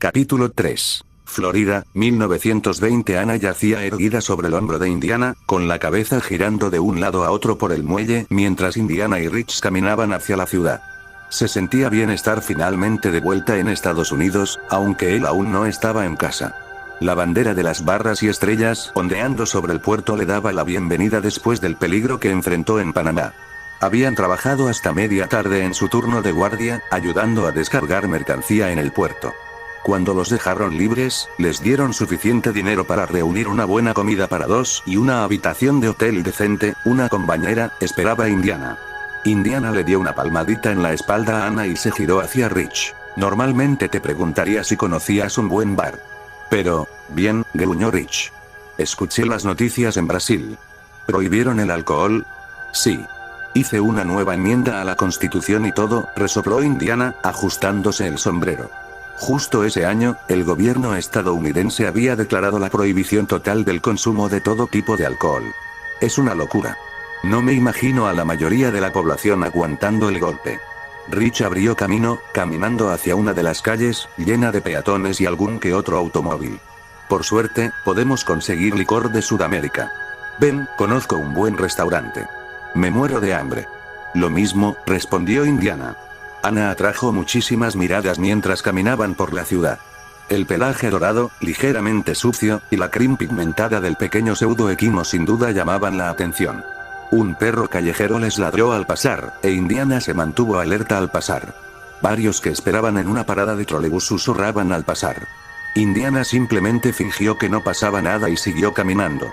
Capítulo 3. Florida, 1920. Ana yacía erguida sobre el hombro de Indiana, con la cabeza girando de un lado a otro por el muelle, mientras Indiana y Rich caminaban hacia la ciudad. Se sentía bien estar finalmente de vuelta en Estados Unidos, aunque él aún no estaba en casa. La bandera de las barras y estrellas ondeando sobre el puerto le daba la bienvenida después del peligro que enfrentó en Panamá. Habían trabajado hasta media tarde en su turno de guardia, ayudando a descargar mercancía en el puerto. Cuando los dejaron libres, les dieron suficiente dinero para reunir una buena comida para dos y una habitación de hotel decente. Una compañera esperaba a Indiana. Indiana le dio una palmadita en la espalda a Ana y se giró hacia Rich. Normalmente te preguntaría si conocías un buen bar. Pero, bien, gruñó Rich. Escuché las noticias en Brasil. ¿Prohibieron el alcohol? Sí. Hice una nueva enmienda a la Constitución y todo, resopló Indiana, ajustándose el sombrero. Justo ese año, el gobierno estadounidense había declarado la prohibición total del consumo de todo tipo de alcohol. Es una locura. No me imagino a la mayoría de la población aguantando el golpe. Rich abrió camino, caminando hacia una de las calles, llena de peatones y algún que otro automóvil. Por suerte, podemos conseguir licor de Sudamérica. Ven, conozco un buen restaurante. Me muero de hambre. Lo mismo, respondió Indiana. Ana atrajo muchísimas miradas mientras caminaban por la ciudad. El pelaje dorado, ligeramente sucio, y la crin pigmentada del pequeño pseudo-equino sin duda llamaban la atención. Un perro callejero les ladró al pasar, e Indiana se mantuvo alerta al pasar. Varios que esperaban en una parada de trolebús susurraban al pasar. Indiana simplemente fingió que no pasaba nada y siguió caminando.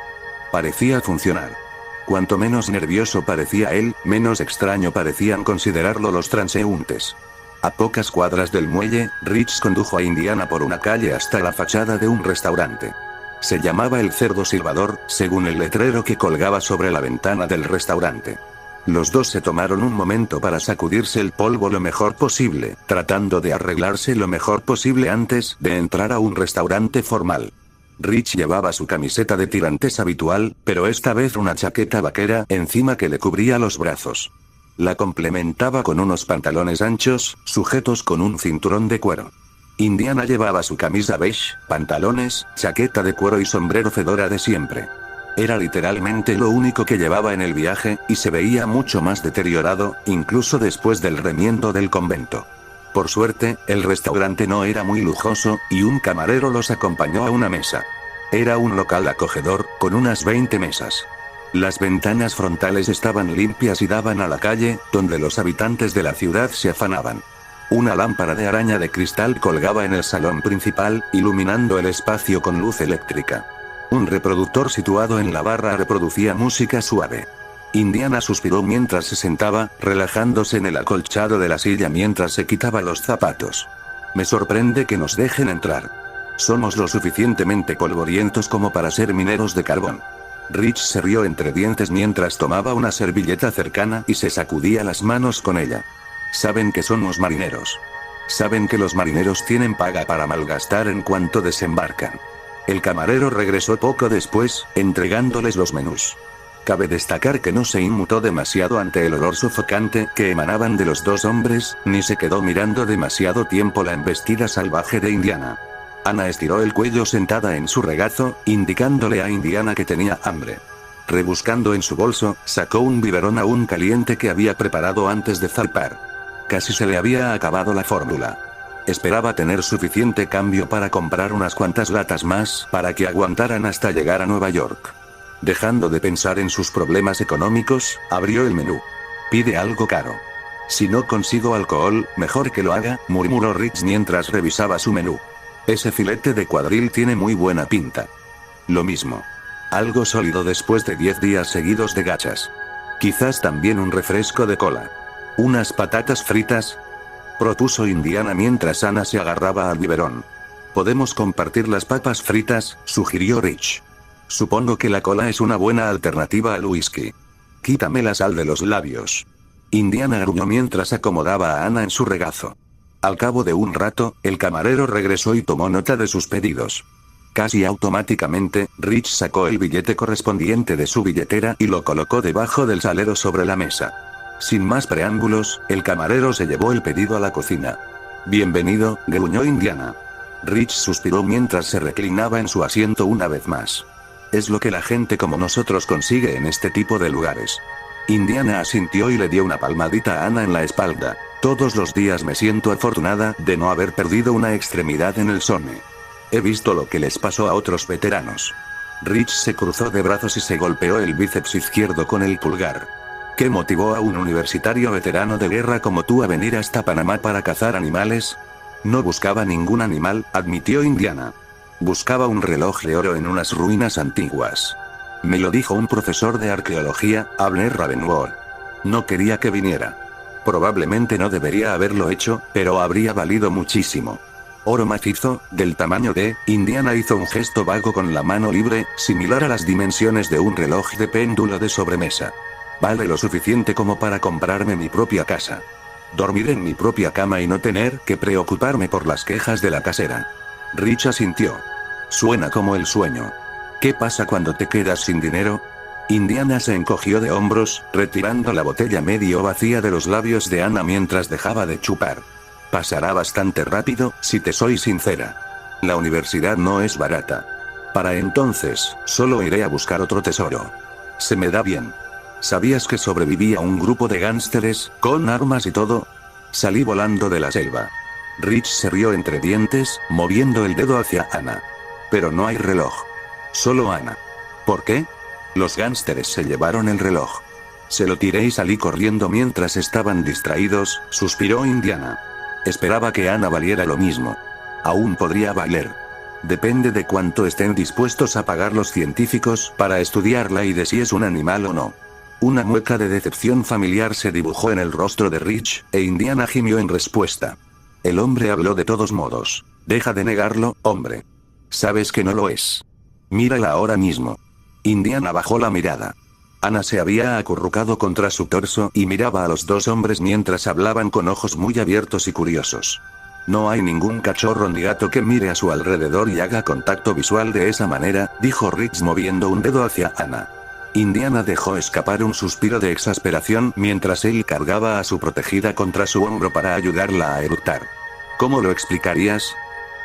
Parecía funcionar. Cuanto menos nervioso parecía él, menos extraño parecían considerarlo los transeúntes. A pocas cuadras del muelle, Rich condujo a Indiana por una calle hasta la fachada de un restaurante. Se llamaba El Cerdo Silbador, según el letrero que colgaba sobre la ventana del restaurante. Los dos se tomaron un momento para sacudirse el polvo lo mejor posible, tratando de arreglarse lo mejor posible antes de entrar a un restaurante formal. Rich llevaba su camiseta de tirantes habitual, pero esta vez una chaqueta vaquera encima que le cubría los brazos. La complementaba con unos pantalones anchos, sujetos con un cinturón de cuero. Indiana llevaba su camisa beige, pantalones, chaqueta de cuero y sombrero fedora de siempre. Era literalmente lo único que llevaba en el viaje, y se veía mucho más deteriorado, incluso después del remiendo del convento. Por suerte, el restaurante no era muy lujoso, y un camarero los acompañó a una mesa. Era un local acogedor, con unas 20 mesas. Las ventanas frontales estaban limpias y daban a la calle, donde los habitantes de la ciudad se afanaban. Una lámpara de araña de cristal colgaba en el salón principal, iluminando el espacio con luz eléctrica. Un reproductor situado en la barra reproducía música suave. Indiana suspiró mientras se sentaba, relajándose en el acolchado de la silla mientras se quitaba los zapatos. Me sorprende que nos dejen entrar. Somos lo suficientemente polvorientos como para ser mineros de carbón. Rich se rió entre dientes mientras tomaba una servilleta cercana y se sacudía las manos con ella. Saben que somos marineros. Saben que los marineros tienen paga para malgastar en cuanto desembarcan. El camarero regresó poco después, entregándoles los menús. Cabe destacar que no se inmutó demasiado ante el olor sofocante que emanaban de los dos hombres, ni se quedó mirando demasiado tiempo la embestida salvaje de Indiana. Ana estiró el cuello sentada en su regazo, indicándole a Indiana que tenía hambre. Rebuscando en su bolso, sacó un biberón aún caliente que había preparado antes de zarpar. Casi se le había acabado la fórmula. Esperaba tener suficiente cambio para comprar unas cuantas latas más para que aguantaran hasta llegar a Nueva York. Dejando de pensar en sus problemas económicos, abrió el menú. Pide algo caro. Si no consigo alcohol, mejor que lo haga, murmuró Rich mientras revisaba su menú. Ese filete de cuadril tiene muy buena pinta. Lo mismo. Algo sólido después de 10 días seguidos de gachas. Quizás también un refresco de cola. ¿Unas patatas fritas?, propuso Indiana mientras Ana se agarraba al biberón. Podemos compartir las papas fritas, sugirió Rich. Supongo que la cola es una buena alternativa al whisky. Quítame la sal de los labios. Indiana gruñó mientras acomodaba a Ana en su regazo. Al cabo de un rato, el camarero regresó y tomó nota de sus pedidos. Casi automáticamente, Rich sacó el billete correspondiente de su billetera y lo colocó debajo del salero sobre la mesa. Sin más preámbulos, el camarero se llevó el pedido a la cocina. Bienvenido, gruñó Indiana. Rich suspiró mientras se reclinaba en su asiento una vez más. Es lo que la gente como nosotros consigue en este tipo de lugares. Indiana asintió y le dio una palmadita a Ana en la espalda. Todos los días me siento afortunada de no haber perdido una extremidad en el Somme. He visto lo que les pasó a otros veteranos. Rich se cruzó de brazos y se golpeó el bíceps izquierdo con el pulgar. ¿Qué motivó a un universitario veterano de guerra como tú a venir hasta Panamá para cazar animales? No buscaba ningún animal, admitió Indiana. Buscaba un reloj de oro en unas ruinas antiguas. Me lo dijo un profesor de arqueología, Abner Ravenwood. No quería que viniera. Probablemente no debería haberlo hecho, pero habría valido muchísimo. Oro macizo, del tamaño de... Indiana hizo un gesto vago con la mano libre, similar a las dimensiones de un reloj de péndulo de sobremesa. Vale lo suficiente como para comprarme mi propia casa. Dormir en mi propia cama y no tener que preocuparme por las quejas de la casera. Rich asintió. Suena como el sueño. ¿Qué pasa cuando te quedas sin dinero? Indiana se encogió de hombros, retirando la botella medio vacía de los labios de Ana mientras dejaba de chupar. Pasará bastante rápido, si te soy sincera. La universidad no es barata. Para entonces, solo iré a buscar otro tesoro. Se me da bien. ¿Sabías que sobreviví a un grupo de gánsteres, con armas y todo? Salí volando de la selva. Rich se rió entre dientes, moviendo el dedo hacia Ana. Pero no hay reloj. Solo Ana. ¿Por qué? Los gánsteres se llevaron el reloj. Se lo tiré y salí corriendo mientras estaban distraídos, suspiró Indiana. Esperaba que Ana valiera lo mismo. Aún podría valer. Depende de cuánto estén dispuestos a pagar los científicos para estudiarla y de si es un animal o no. Una mueca de decepción familiar se dibujó en el rostro de Rich, e Indiana gimió en respuesta. El hombre habló de todos modos. Deja de negarlo, hombre. Sabes que no lo es. Mírala ahora mismo. Indiana bajó la mirada. Ana se había acurrucado contra su torso y miraba a los dos hombres mientras hablaban con ojos muy abiertos y curiosos. No hay ningún cachorro ni gato que mire a su alrededor y haga contacto visual de esa manera, dijo Rich moviendo un dedo hacia Ana. Indiana dejó escapar un suspiro de exasperación mientras él cargaba a su protegida contra su hombro para ayudarla a eructar. ¿Cómo lo explicarías?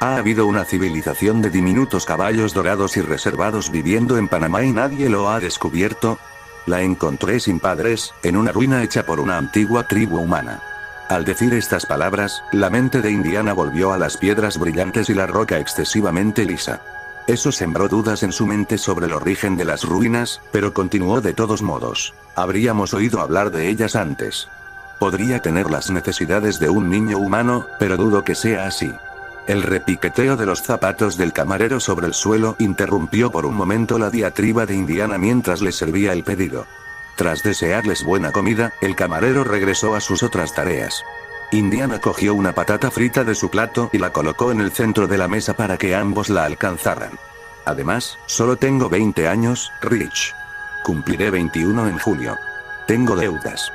Ha habido una civilización de diminutos caballos dorados y reservados viviendo en Panamá y nadie lo ha descubierto. La encontré sin padres, en una ruina hecha por una antigua tribu humana. Al decir estas palabras, la mente de Indiana volvió a las piedras brillantes y la roca excesivamente lisa. Eso sembró dudas en su mente sobre el origen de las ruinas, pero continuó de todos modos. Habríamos oído hablar de ellas antes. Podría tener las necesidades de un niño humano, pero dudo que sea así. El repiqueteo de los zapatos del camarero sobre el suelo interrumpió por un momento la diatriba de Indiana mientras le servía el pedido. Tras desearles buena comida, el camarero regresó a sus otras tareas. Indiana cogió una patata frita de su plato y la colocó en el centro de la mesa para que ambos la alcanzaran. Además, solo tengo 20 años, Rich. Cumpliré 21 en julio. Tengo deudas.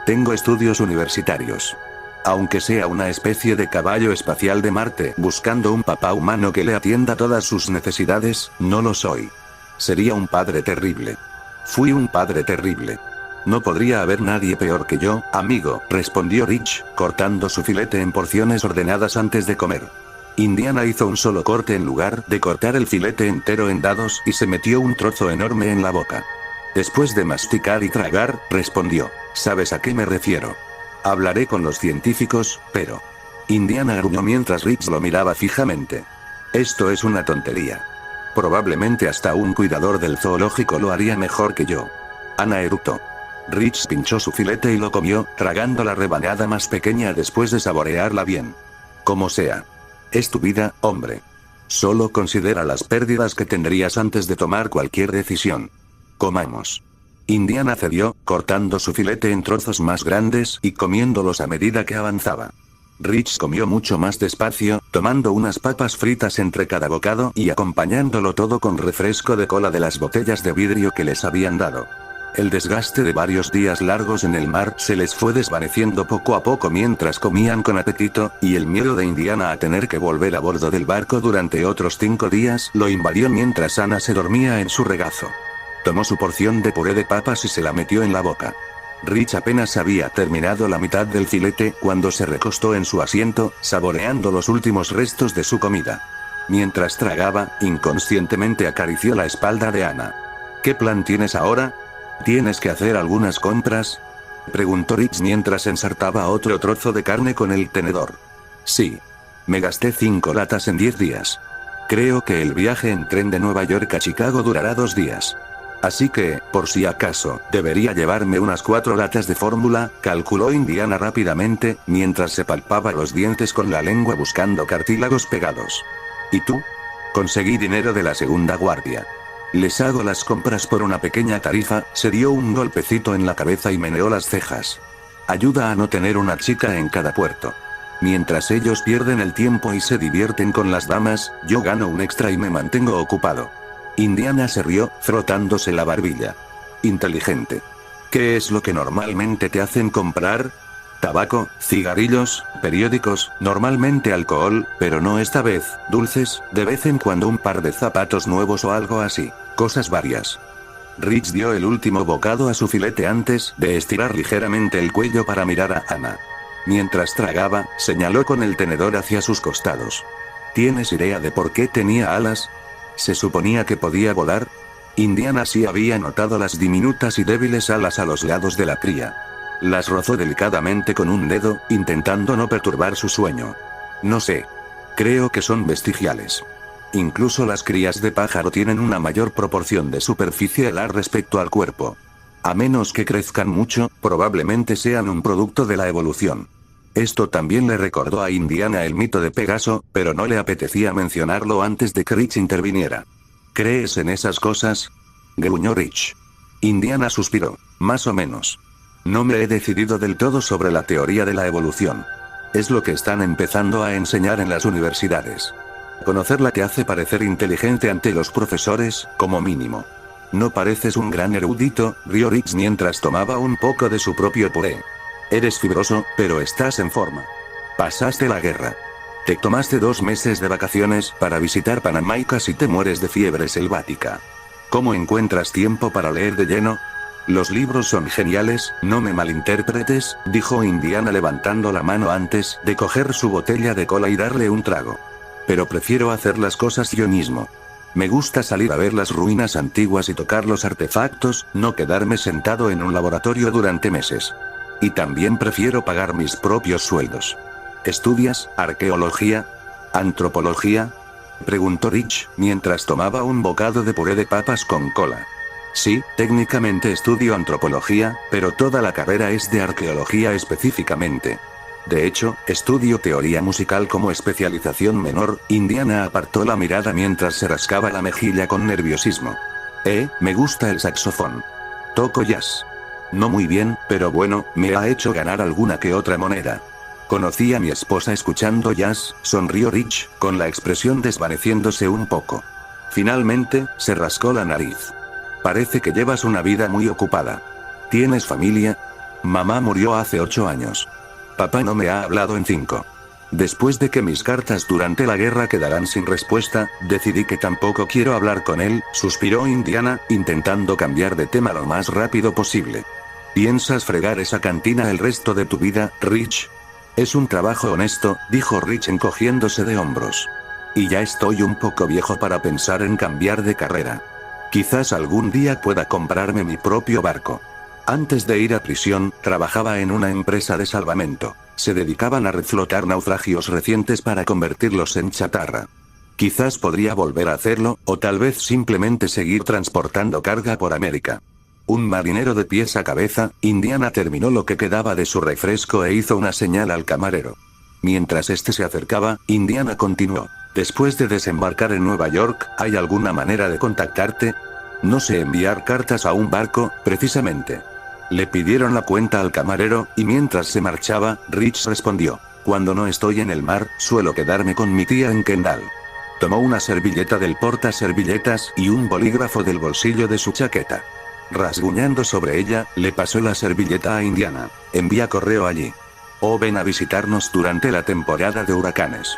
Tengo estudios universitarios. Aunque sea una especie de caballo espacial de Marte buscando un papá humano que le atienda todas sus necesidades, no lo soy. Sería un padre terrible. Fui un padre terrible. No podría haber nadie peor que yo, amigo, respondió Rich, cortando su filete en porciones ordenadas antes de comer. Indiana hizo un solo corte en lugar de cortar el filete entero en dados y se metió un trozo enorme en la boca. Después de masticar y tragar, respondió, ¿sabes a qué me refiero? Hablaré con los científicos, pero... Indiana gruñó mientras Rich lo miraba fijamente. Esto es una tontería. Probablemente hasta un cuidador del zoológico lo haría mejor que yo. Ana eructó. Rich pinchó su filete y lo comió, tragando la rebanada más pequeña después de saborearla bien. Como sea. Es tu vida, hombre. Solo considera las pérdidas que tendrías antes de tomar cualquier decisión. Comamos. Indiana cedió, cortando su filete en trozos más grandes y comiéndolos a medida que avanzaba. Rich comió mucho más despacio, tomando unas papas fritas entre cada bocado y acompañándolo todo con refresco de cola de las botellas de vidrio que les habían dado. El desgaste de varios días largos en el mar se les fue desvaneciendo poco a poco mientras comían con apetito, y el miedo de Indiana a tener que volver a bordo del barco durante otros 5 días lo invadió mientras Ana se dormía en su regazo. Tomó su porción de puré de papas y se la metió en la boca. Rich apenas había terminado la mitad del filete cuando se recostó en su asiento, saboreando los últimos restos de su comida. Mientras tragaba, inconscientemente acarició la espalda de Ana. ¿Qué plan tienes ahora? ¿Tienes que hacer algunas compras?, preguntó Rich mientras ensartaba otro trozo de carne con el tenedor. Sí. Me gasté 5 latas en 10 días. Creo que el viaje en tren de Nueva York a Chicago durará 2 días. Así que, por si acaso, debería llevarme unas 4 latas de fórmula, calculó Indiana rápidamente, mientras se palpaba los dientes con la lengua buscando cartílagos pegados. ¿Y tú? Conseguí dinero de la segunda guardia. Les hago las compras por una pequeña tarifa. Se dio un golpecito en la cabeza y meneó las cejas. Ayuda a no tener una chica en cada puerto. Mientras ellos pierden el tiempo y se divierten con las damas, yo gano un extra y me mantengo ocupado. Indiana se rió, frotándose la barbilla. Inteligente. ¿Qué es lo que normalmente te hacen comprar? Tabaco, cigarrillos, periódicos, normalmente alcohol, pero no esta vez, dulces, de vez en cuando un par de zapatos nuevos o algo así, cosas varias. Rich dio el último bocado a su filete antes de estirar ligeramente el cuello para mirar a Ana. Mientras tragaba, señaló con el tenedor hacia sus costados. ¿Tienes idea de por qué tenía alas? ¿Se suponía que podía volar? Indiana sí había notado las diminutas y débiles alas a los lados de la cría. Las rozó delicadamente con un dedo, intentando no perturbar su sueño. No sé. Creo que son vestigiales. Incluso las crías de pájaro tienen una mayor proporción de superficie alar respecto al cuerpo. A menos que crezcan mucho, probablemente sean un producto de la evolución. Esto también le recordó a Indiana el mito de Pegaso, pero no le apetecía mencionarlo antes de que Rich interviniera. ¿Crees en esas cosas?, gruñó Rich. Indiana suspiró. Más o menos. No me he decidido del todo sobre la teoría de la evolución. Es lo que están empezando a enseñar en las universidades. Conocerla te hace parecer inteligente ante los profesores, como mínimo. No pareces un gran erudito, rió Rich mientras tomaba un poco de su propio puré. Eres fibroso, pero estás en forma. Pasaste la guerra. Te tomaste 2 meses de vacaciones para visitar Panamá y casi te mueres de fiebre selvática. ¿Cómo encuentras tiempo para leer de lleno? Los libros son geniales, no me malinterpretes, dijo Indiana levantando la mano antes de coger su botella de cola y darle un trago. Pero prefiero hacer las cosas yo mismo. Me gusta salir a ver las ruinas antiguas y tocar los artefactos, no quedarme sentado en un laboratorio durante meses. Y también prefiero pagar mis propios sueldos. ¿Estudias arqueología? ¿Antropología?, preguntó Rich, mientras tomaba un bocado de puré de papas con cola. Sí, técnicamente estudio antropología, pero toda la carrera es de arqueología específicamente. De hecho, estudio teoría musical como especialización menor. Indiana apartó la mirada mientras se rascaba la mejilla con nerviosismo. Me gusta el saxofón. Toco jazz. No muy bien, pero bueno, me ha hecho ganar alguna que otra moneda. Conocí a mi esposa escuchando jazz, sonrió Rich, con la expresión desvaneciéndose un poco. Finalmente, se rascó la nariz. Parece que llevas una vida muy ocupada. ¿Tienes familia? Mamá murió hace 8 años. Papá no me ha hablado en 5. Después de que mis cartas durante la guerra quedaran sin respuesta, decidí que tampoco quiero hablar con él, suspiró Indiana, intentando cambiar de tema lo más rápido posible. ¿Piensas fregar esa cantina el resto de tu vida, Rich? Es un trabajo honesto, dijo Rich encogiéndose de hombros. Y ya estoy un poco viejo para pensar en cambiar de carrera. Quizás algún día pueda comprarme mi propio barco. Antes de ir a prisión, trabajaba en una empresa de salvamento. Se dedicaban a reflotar naufragios recientes para convertirlos en chatarra. Quizás podría volver a hacerlo, o tal vez simplemente seguir transportando carga por América. Un marinero de pies a cabeza, Indiana terminó lo que quedaba de su refresco e hizo una señal al camarero. Mientras este se acercaba, Indiana continuó. Después de desembarcar en Nueva York, ¿hay alguna manera de contactarte? No sé enviar cartas a un barco, precisamente. Le pidieron la cuenta al camarero, y mientras se marchaba, Rich respondió. Cuando no estoy en el mar, suelo quedarme con mi tía en Kendall. Tomó una servilleta del portaservilletas y un bolígrafo del bolsillo de su chaqueta. Rasguñando sobre ella, le pasó la servilleta a Indiana. Envía correo allí. O ven a visitarnos durante la temporada de huracanes.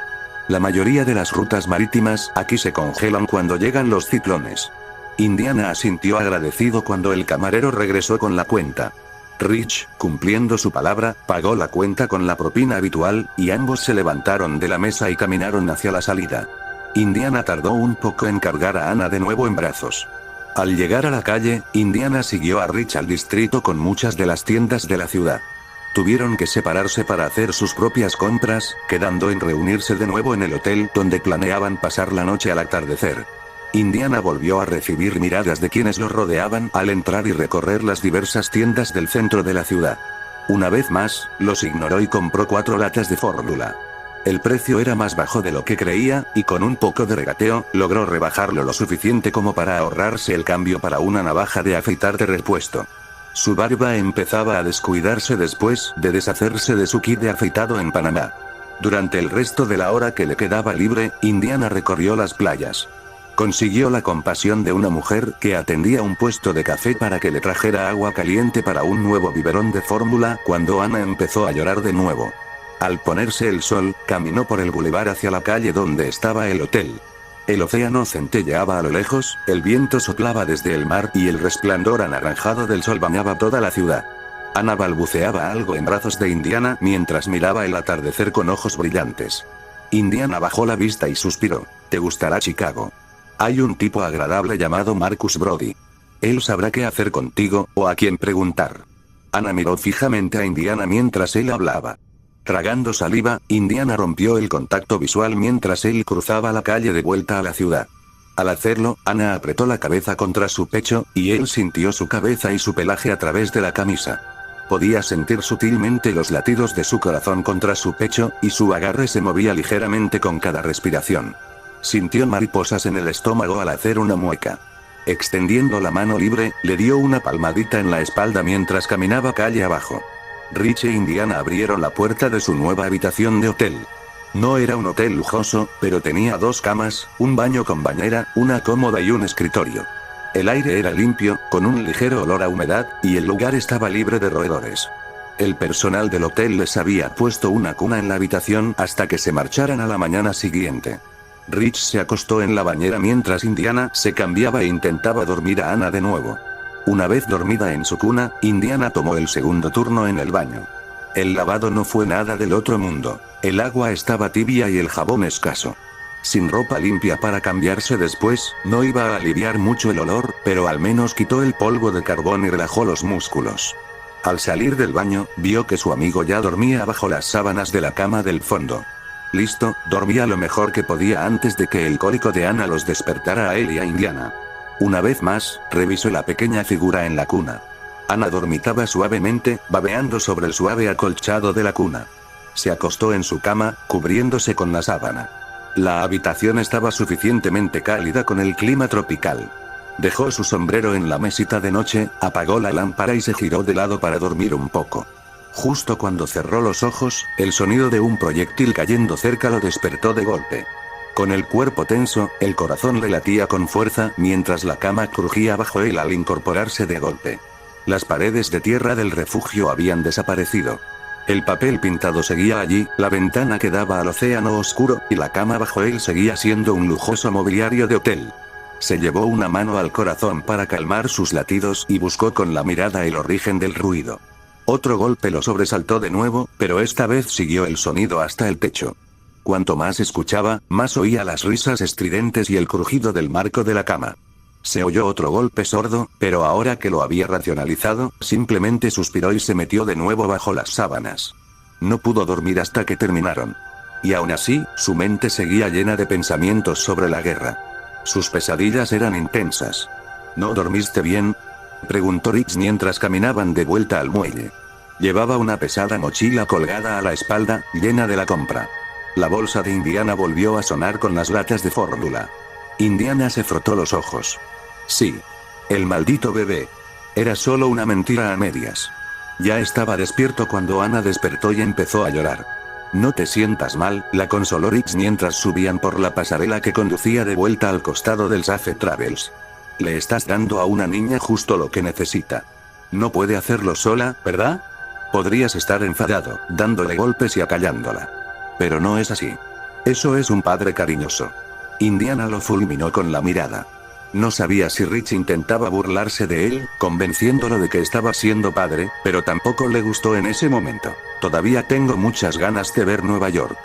La mayoría de las rutas marítimas aquí se congelan cuando llegan los ciclones. Indiana asintió agradecido cuando el camarero regresó con la cuenta. Rich, cumpliendo su palabra, pagó la cuenta con la propina habitual, y ambos se levantaron de la mesa y caminaron hacia la salida. Indiana tardó un poco en cargar a Anna de nuevo en brazos. Al llegar a la calle, Indiana siguió a Rich al distrito con muchas de las tiendas de la ciudad. Tuvieron que separarse para hacer sus propias compras, quedando en reunirse de nuevo en el hotel donde planeaban pasar la noche al atardecer. Indiana volvió a recibir miradas de quienes lo rodeaban al entrar y recorrer las diversas tiendas del centro de la ciudad. Una vez más, los ignoró y compró 4 latas de fórmula. El precio era más bajo de lo que creía, y con un poco de regateo, logró rebajarlo lo suficiente como para ahorrarse el cambio para una navaja de afeitar de repuesto. Su barba empezaba a descuidarse después de deshacerse de su kit de afeitado en Panamá. Durante el resto de la hora que le quedaba libre, Indiana recorrió las playas. Consiguió la compasión de una mujer que atendía un puesto de café para que le trajera agua caliente para un nuevo biberón de fórmula cuando Anna empezó a llorar de nuevo. Al ponerse el sol, caminó por el bulevar hacia la calle donde estaba el hotel. El océano centelleaba a lo lejos, el viento soplaba desde el mar y el resplandor anaranjado del sol bañaba toda la ciudad. Anna balbuceaba algo en brazos de Indiana mientras miraba el atardecer con ojos brillantes. Indiana bajó la vista y suspiró. «Te gustará Chicago. Hay un tipo agradable llamado Marcus Brody. Él sabrá qué hacer contigo, o a quién preguntar». Anna miró fijamente a Indiana mientras él hablaba. Tragando saliva, Indiana rompió el contacto visual mientras él cruzaba la calle de vuelta a la ciudad. Al hacerlo, Anna apretó la cabeza contra su pecho, y él sintió su cabeza y su pelaje a través de la camisa. Podía sentir sutilmente los latidos de su corazón contra su pecho, y su agarre se movía ligeramente con cada respiración. Sintió mariposas en el estómago al hacer una mueca. Extendiendo la mano libre, le dio una palmadita en la espalda mientras caminaba calle abajo. Rich e Indiana abrieron la puerta de su nueva habitación de hotel. No era un hotel lujoso, pero tenía 2 camas, un baño con bañera, una cómoda y un escritorio. El aire era limpio, con un ligero olor a humedad, y el lugar estaba libre de roedores. El personal del hotel les había puesto una cuna en la habitación hasta que se marcharan a la mañana siguiente. Rich se acostó en la bañera mientras Indiana se cambiaba e intentaba dormir a Anna de nuevo. Una vez dormida en su cuna, Indiana tomó el segundo turno en el baño. El lavado no fue nada del otro mundo. El agua estaba tibia y el jabón escaso. Sin ropa limpia para cambiarse después, no iba a aliviar mucho el olor, pero al menos quitó el polvo de carbón y relajó los músculos. Al salir del baño, vio que su amigo ya dormía bajo las sábanas de la cama del fondo. Listo, dormía lo mejor que podía antes de que el cólico de Anna los despertara a él y a Indiana. Una vez más, revisó la pequeña figura en la cuna. Anna dormitaba suavemente, babeando sobre el suave acolchado de la cuna. Se acostó en su cama, cubriéndose con la sábana. La habitación estaba suficientemente cálida con el clima tropical. Dejó su sombrero en la mesita de noche, apagó la lámpara y se giró de lado para dormir un poco. Justo cuando cerró los ojos, el sonido de un proyectil cayendo cerca lo despertó de golpe. Con el cuerpo tenso, el corazón le latía con fuerza mientras la cama crujía bajo él al incorporarse de golpe. Las paredes de tierra del refugio habían desaparecido. El papel pintado seguía allí, la ventana que daba al océano oscuro, y la cama bajo él seguía siendo un lujoso mobiliario de hotel. Se llevó una mano al corazón para calmar sus latidos y buscó con la mirada el origen del ruido. Otro golpe lo sobresaltó de nuevo, pero esta vez siguió el sonido hasta el techo. Cuanto más escuchaba, más oía las risas estridentes y el crujido del marco de la cama. Se oyó otro golpe sordo, pero ahora que lo había racionalizado, simplemente suspiró y se metió de nuevo bajo las sábanas. No pudo dormir hasta que terminaron. Y aún así, su mente seguía llena de pensamientos sobre la guerra. Sus pesadillas eran intensas. ¿No dormiste bien?, preguntó Rich mientras caminaban de vuelta al muelle. Llevaba una pesada mochila colgada a la espalda, llena de la compra. La bolsa de Indiana volvió a sonar con las latas de fórmula. Indiana se frotó los ojos. Sí. El maldito bebé. Era solo una mentira a medias. Ya estaba despierto cuando Anna despertó y empezó a llorar. No te sientas mal, la consoló Rich mientras subían por la pasarela que conducía de vuelta al costado del Safe Travels. Le estás dando a una niña justo lo que necesita. No puede hacerlo sola, ¿verdad? Podrías estar enfadado, dándole golpes y acallándola. Pero no es así. Eso es un padre cariñoso. Indiana lo fulminó con la mirada. No sabía si Rich intentaba burlarse de él, convenciéndolo de que estaba siendo padre, pero tampoco le gustó en ese momento. Todavía tengo muchas ganas de ver Nueva York.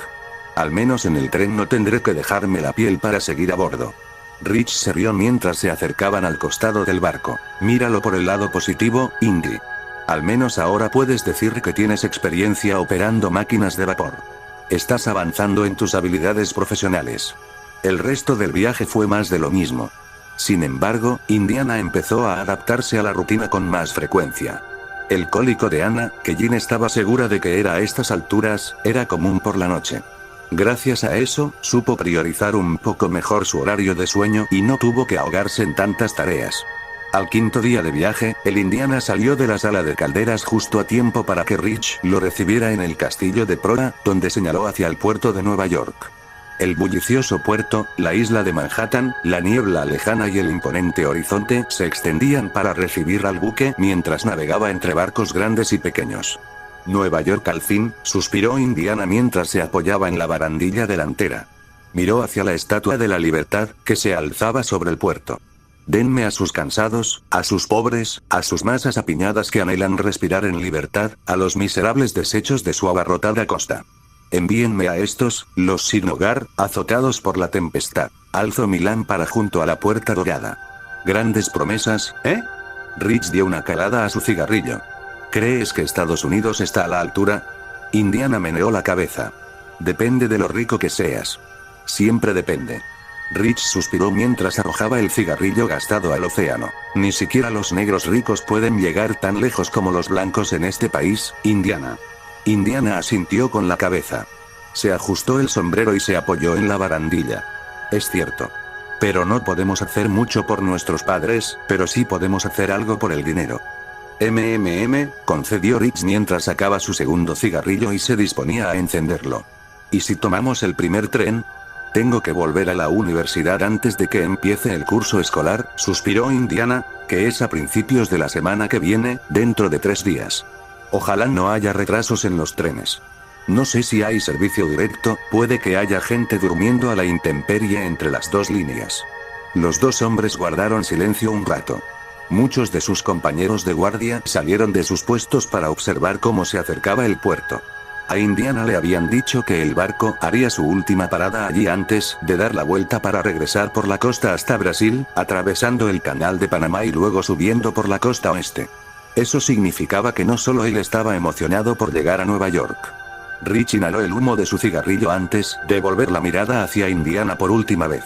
Al menos en el tren no tendré que dejarme la piel para seguir a bordo. Rich se rió mientras se acercaban al costado del barco. Míralo por el lado positivo, Indy. Al menos ahora puedes decir que tienes experiencia operando máquinas de vapor. Estás avanzando en tus habilidades profesionales. El resto del viaje fue más de lo mismo. Sin embargo, Indiana empezó a adaptarse a la rutina con más frecuencia. El cólico de Anna, que Jin estaba segura de que era a estas alturas, era común por la noche. Gracias a eso, supo priorizar un poco mejor su horario de sueño y no tuvo que ahogarse en tantas tareas. Al quinto día de viaje, el Indiana salió de la sala de calderas justo a tiempo para que Rich lo recibiera en el castillo de proa, donde señaló hacia el puerto de Nueva York. El bullicioso puerto, la isla de Manhattan, la niebla lejana y el imponente horizonte se extendían para recibir al buque mientras navegaba entre barcos grandes y pequeños. Nueva York al fin, suspiró Indiana mientras se apoyaba en la barandilla delantera. Miró hacia la Estatua de la Libertad, que se alzaba sobre el puerto. Denme a sus cansados, a sus pobres, a sus masas apiñadas que anhelan respirar en libertad, a los miserables desechos de su abarrotada costa. Envíenme a estos, los sin hogar, azotados por la tempestad. Alzo mi lámpara junto a la puerta dorada. Grandes promesas, ¿eh? Rich dio una calada a su cigarrillo. ¿Crees que Estados Unidos está a la altura? Indiana meneó la cabeza. Depende de lo rico que seas. Siempre depende. Rich suspiró mientras arrojaba el cigarrillo gastado al océano. Ni siquiera los negros ricos pueden llegar tan lejos como los blancos en este país, Indiana. Indiana asintió con la cabeza. Se ajustó el sombrero y se apoyó en la barandilla. Es cierto. Pero no podemos hacer mucho por nuestros padres, pero sí podemos hacer algo por el dinero. Concedió Rich mientras sacaba su segundo cigarrillo y se disponía a encenderlo. ¿Y si tomamos el primer tren? Tengo que volver a la universidad antes de que empiece el curso escolar, suspiró Indiana, que es a principios de la semana que viene, dentro de 3 días. Ojalá no haya retrasos en los trenes. No sé si hay servicio directo, puede que haya gente durmiendo a la intemperie entre las 2 líneas. Los 2 hombres guardaron silencio un rato. Muchos de sus compañeros de guardia salieron de sus puestos para observar cómo se acercaba el puerto. A Indiana le habían dicho que el barco haría su última parada allí antes de dar la vuelta para regresar por la costa hasta Brasil, atravesando el canal de Panamá y luego subiendo por la costa oeste. Eso significaba que no solo él estaba emocionado por llegar a Nueva York. Rich inhaló el humo de su cigarrillo antes de volver la mirada hacia Indiana por última vez.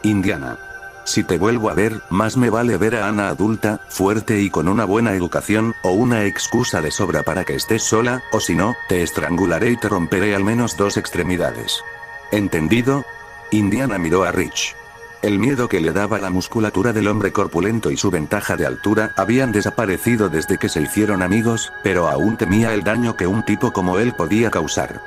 Indiana. Si te vuelvo a ver, más me vale ver a Anna adulta, fuerte y con una buena educación, o una excusa de sobra para que estés sola, o si no, te estrangularé y te romperé al menos 2 extremidades. ¿Entendido? Indiana miró a Rich. El miedo que le daba la musculatura del hombre corpulento y su ventaja de altura habían desaparecido desde que se hicieron amigos, pero aún temía el daño que un tipo como él podía causar.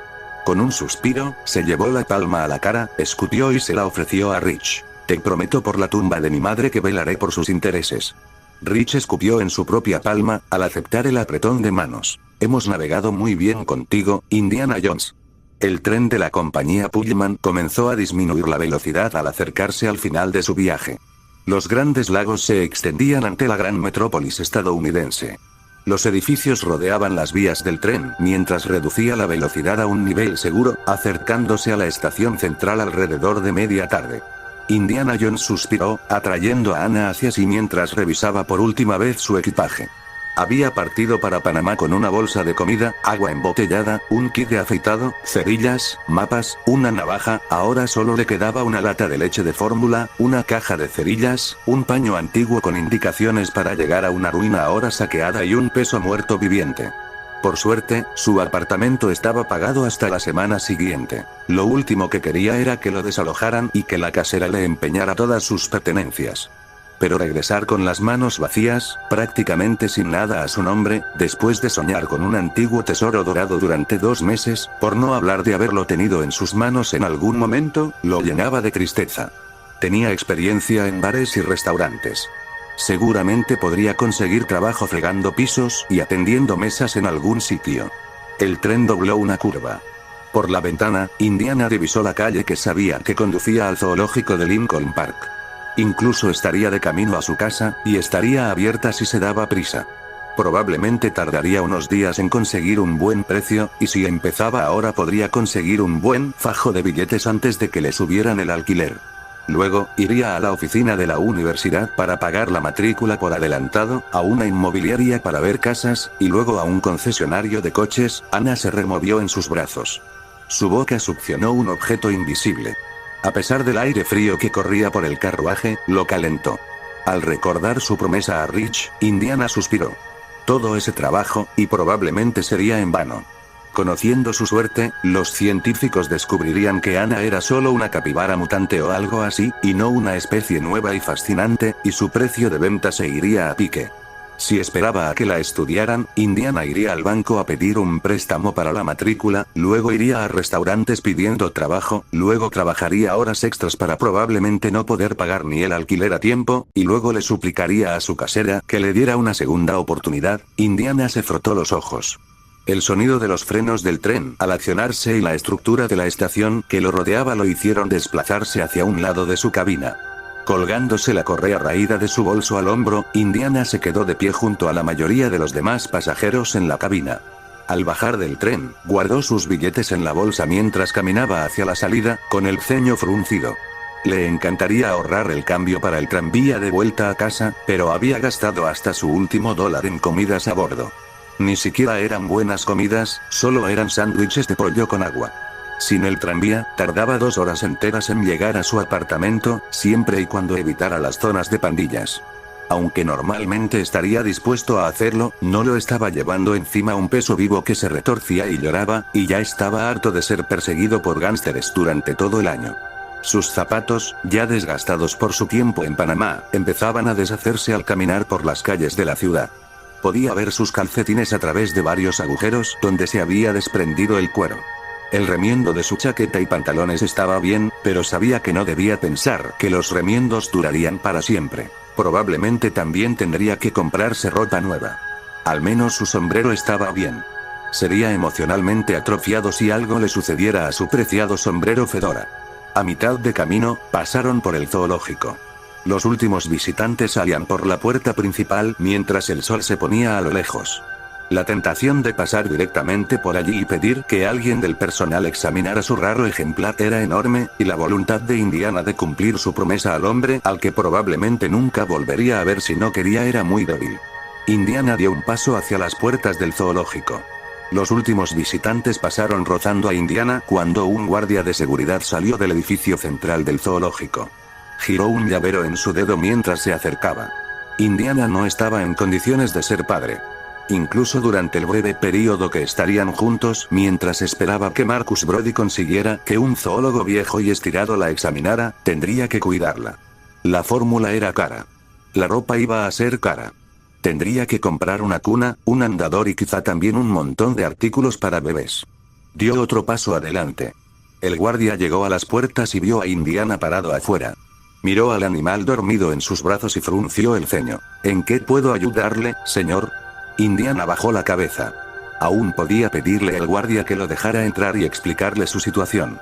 Con un suspiro, se llevó la palma a la cara, escupió y se la ofreció a Rich. Te prometo por la tumba de mi madre que velaré por sus intereses. Rich escupió en su propia palma, al aceptar el apretón de manos. Hemos navegado muy bien contigo, Indiana Jones. El tren de la compañía Pullman comenzó a disminuir la velocidad al acercarse al final de su viaje. Los grandes lagos se extendían ante la gran metrópolis estadounidense. Los edificios rodeaban las vías del tren mientras reducía la velocidad a un nivel seguro, acercándose a la estación central alrededor de media tarde. Indiana Jones suspiró, atrayendo a Anna hacia sí mientras revisaba por última vez su equipaje. Había partido para Panamá con una bolsa de comida, agua embotellada, un kit de afeitado, cerillas, mapas, una navaja, ahora solo le quedaba una lata de leche de fórmula, una caja de cerillas, un paño antiguo con indicaciones para llegar a una ruina ahora saqueada y un peso muerto viviente. Por suerte, su apartamento estaba pagado hasta la semana siguiente. Lo último que quería era que lo desalojaran y que la casera le empeñara todas sus pertenencias. Pero regresar con las manos vacías, prácticamente sin nada a su nombre, después de soñar con un antiguo tesoro dorado durante 2 meses, por no hablar de haberlo tenido en sus manos en algún momento, lo llenaba de tristeza. Tenía experiencia en bares y restaurantes. Seguramente podría conseguir trabajo fregando pisos y atendiendo mesas en algún sitio. El tren dobló una curva. Por la ventana, Indiana divisó la calle que sabía que conducía al zoológico de Lincoln Park. Incluso estaría de camino a su casa, y estaría abierta si se daba prisa. Probablemente tardaría unos días en conseguir un buen precio, y si empezaba ahora podría conseguir un buen fajo de billetes antes de que le subieran el alquiler. Luego, iría a la oficina de la universidad para pagar la matrícula por adelantado, a una inmobiliaria para ver casas, y luego a un concesionario de coches. Ana se removió en sus brazos. Su boca succionó un objeto invisible. A pesar del aire frío que corría por el carruaje, lo calentó. Al recordar su promesa a Rich, Indiana suspiró. Todo ese trabajo, y probablemente sería en vano. Conociendo su suerte, los científicos descubrirían que Ana era solo una capibara mutante o algo así, y no una especie nueva y fascinante, y su precio de venta se iría a pique. Si esperaba a que la estudiaran, Indiana iría al banco a pedir un préstamo para la matrícula, luego iría a restaurantes pidiendo trabajo, luego trabajaría horas extras para probablemente no poder pagar ni el alquiler a tiempo, y luego le suplicaría a su casera que le diera una segunda oportunidad. Indiana se frotó los ojos. El sonido de los frenos del tren al accionarse y la estructura de la estación que lo rodeaba lo hicieron desplazarse hacia un lado de su cabina. Colgándose la correa raída de su bolso al hombro, Indiana se quedó de pie junto a la mayoría de los demás pasajeros en la cabina. Al bajar del tren, guardó sus billetes en la bolsa mientras caminaba hacia la salida, con el ceño fruncido. Le encantaría ahorrar el cambio para el tranvía de vuelta a casa, pero había gastado hasta su último dólar en comidas a bordo. Ni siquiera eran buenas comidas, solo eran sándwiches de pollo con agua. Sin el tranvía, tardaba 2 horas enteras en llegar a su apartamento, siempre y cuando evitara las zonas de pandillas. Aunque normalmente estaría dispuesto a hacerlo, no lo estaba llevando encima un peso vivo que se retorcía y lloraba, y ya estaba harto de ser perseguido por gánsteres durante todo el año. Sus zapatos, ya desgastados por su tiempo en Panamá, empezaban a deshacerse al caminar por las calles de la ciudad. Podía ver sus calcetines a través de varios agujeros donde se había desprendido el cuero. El remiendo de su chaqueta y pantalones estaba bien, pero sabía que no debía pensar que los remiendos durarían para siempre. Probablemente también tendría que comprarse ropa nueva. Al menos su sombrero estaba bien. Sería emocionalmente atrofiado si algo le sucediera a su preciado sombrero fedora. A mitad de camino, pasaron por el zoológico. Los últimos visitantes salían por la puerta principal mientras el sol se ponía a lo lejos. La tentación de pasar directamente por allí y pedir que alguien del personal examinara su raro ejemplar era enorme, y la voluntad de Indiana de cumplir su promesa al hombre al que probablemente nunca volvería a ver si no quería era muy débil. Indiana dio un paso hacia las puertas del zoológico. Los últimos visitantes pasaron rozando a Indiana cuando un guardia de seguridad salió del edificio central del zoológico. Giró un llavero en su dedo mientras se acercaba. Indiana no estaba en condiciones de ser padre. Incluso durante el breve período que estarían juntos, mientras esperaba que Marcus Brody consiguiera que un zoólogo viejo y estirado la examinara, tendría que cuidarla. La fórmula era cara. La ropa iba a ser cara. Tendría que comprar una cuna, un andador y quizá también un montón de artículos para bebés. Dio otro paso adelante. El guardia llegó a las puertas y vio a Indiana parado afuera. Miró al animal dormido en sus brazos y frunció el ceño. ¿En qué puedo ayudarle, señor? Indiana bajó la cabeza. Aún podía pedirle al guardia que lo dejara entrar y explicarle su situación.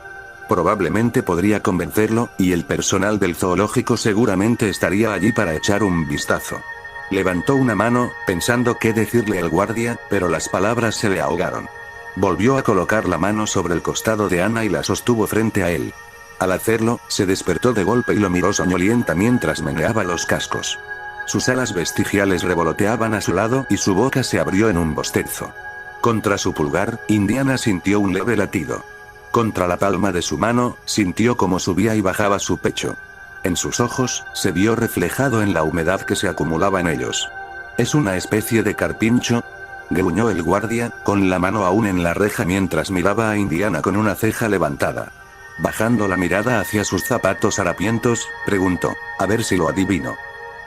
Probablemente podría convencerlo, y el personal del zoológico seguramente estaría allí para echar un vistazo. Levantó una mano, pensando qué decirle al guardia, pero las palabras se le ahogaron. Volvió a colocar la mano sobre el costado de Ana y la sostuvo frente a él. Al hacerlo, se despertó de golpe y lo miró soñolienta mientras meneaba los cascos. Sus alas vestigiales revoloteaban a su lado y su boca se abrió en un bostezo. Contra su pulgar, Indiana sintió un leve latido. Contra la palma de su mano, sintió cómo subía y bajaba su pecho. En sus ojos, se vio reflejado en la humedad que se acumulaba en ellos. ¿Es una especie de carpincho?, gruñó el guardia, con la mano aún en la reja mientras miraba a Indiana con una ceja levantada. Bajando la mirada hacia sus zapatos harapientos, preguntó, a ver si lo adivino.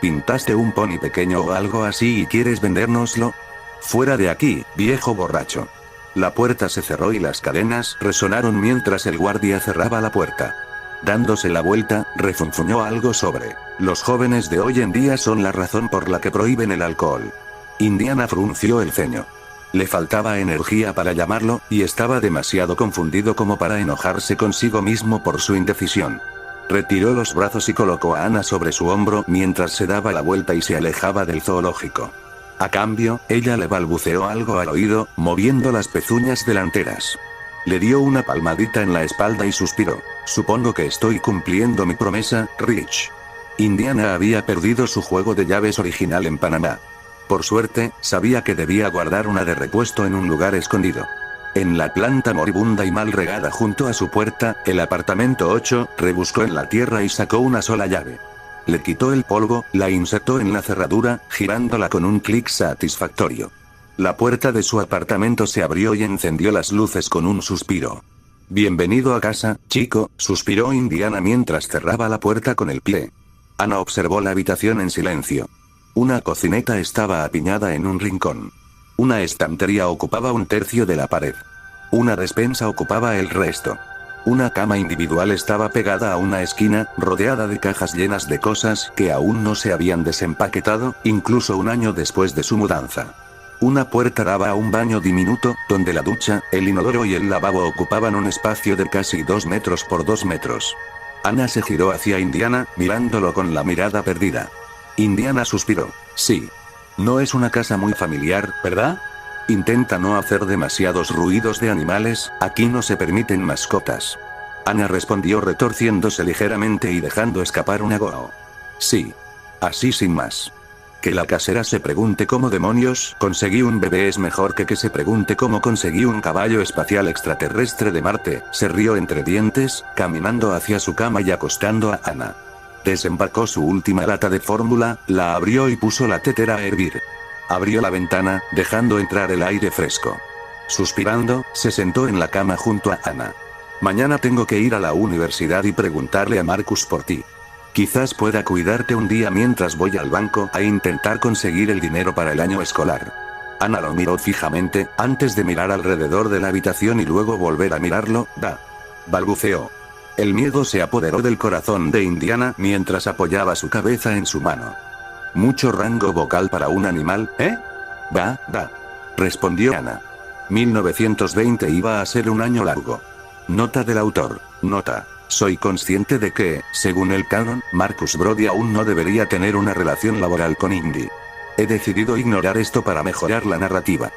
¿Pintaste un pony pequeño o algo así y quieres vendérnoslo? Fuera de aquí, viejo borracho. La puerta se cerró y las cadenas resonaron mientras el guardia cerraba la puerta. Dándose la vuelta, refunfuñó algo sobre, los jóvenes de hoy en día son la razón por la que prohíben el alcohol. Indiana frunció el ceño. Le faltaba energía para llamarlo, y estaba demasiado confundido como para enojarse consigo mismo por su indecisión. Retiró los brazos y colocó a Ana sobre su hombro mientras se daba la vuelta y se alejaba del zoológico. A cambio, ella le balbuceó algo al oído, moviendo las pezuñas delanteras. Le dio una palmadita en la espalda y suspiró. Supongo que estoy cumpliendo mi promesa, Rich. Indiana había perdido su juego de llaves original en Panamá. Por suerte, sabía que debía guardar una de repuesto en un lugar escondido. En la planta moribunda y mal regada junto a su puerta, el apartamento 8, rebuscó en la tierra y sacó una sola llave. Le quitó el polvo, la insertó en la cerradura, girándola con un clic satisfactorio. La puerta de su apartamento se abrió y encendió las luces con un suspiro. Bienvenido a casa, chico, suspiró Indiana mientras cerraba la puerta con el pie. Ana observó la habitación en silencio. Una cocineta estaba apiñada en un rincón. Una estantería ocupaba un tercio de la pared. Una despensa ocupaba el resto. Una cama individual estaba pegada a una esquina, rodeada de cajas llenas de cosas que aún no se habían desempaquetado, incluso un año después de su mudanza. Una puerta daba a un baño diminuto, donde la ducha, el inodoro y el lavabo ocupaban un espacio de casi 2 metros por 2 metros. Ana se giró hacia Indiana, mirándolo con la mirada perdida. Indiana suspiró. Sí. No es una casa muy familiar, ¿verdad? Intenta no hacer demasiados ruidos de animales, aquí no se permiten mascotas. Ana respondió retorciéndose ligeramente y dejando escapar un agoao. Sí. Así sin más. Que la casera se pregunte cómo demonios conseguí un bebé es mejor que se pregunte cómo conseguí un caballo espacial extraterrestre de Marte, se rió entre dientes, caminando hacia su cama y acostando a Ana. Desempacó su última lata de fórmula, la abrió y puso la tetera a hervir. Abrió la ventana, dejando entrar el aire fresco. Suspirando, se sentó en la cama junto a Ana. Mañana tengo que ir a la universidad y preguntarle a Marcus por ti. Quizás pueda cuidarte un día mientras voy al banco a intentar conseguir el dinero para el año escolar. Ana lo miró fijamente, antes de mirar alrededor de la habitación y luego volver a mirarlo, balbuceó. El miedo se apoderó del corazón de Indiana mientras apoyaba su cabeza en su mano. Mucho rango vocal para un animal, ¿eh? Respondió Ana. 1920 iba a ser un año largo. Nota del autor. Nota. Soy consciente de que, según el canon, Marcus Brody aún no debería tener una relación laboral con Indy. He decidido ignorar esto para mejorar la narrativa.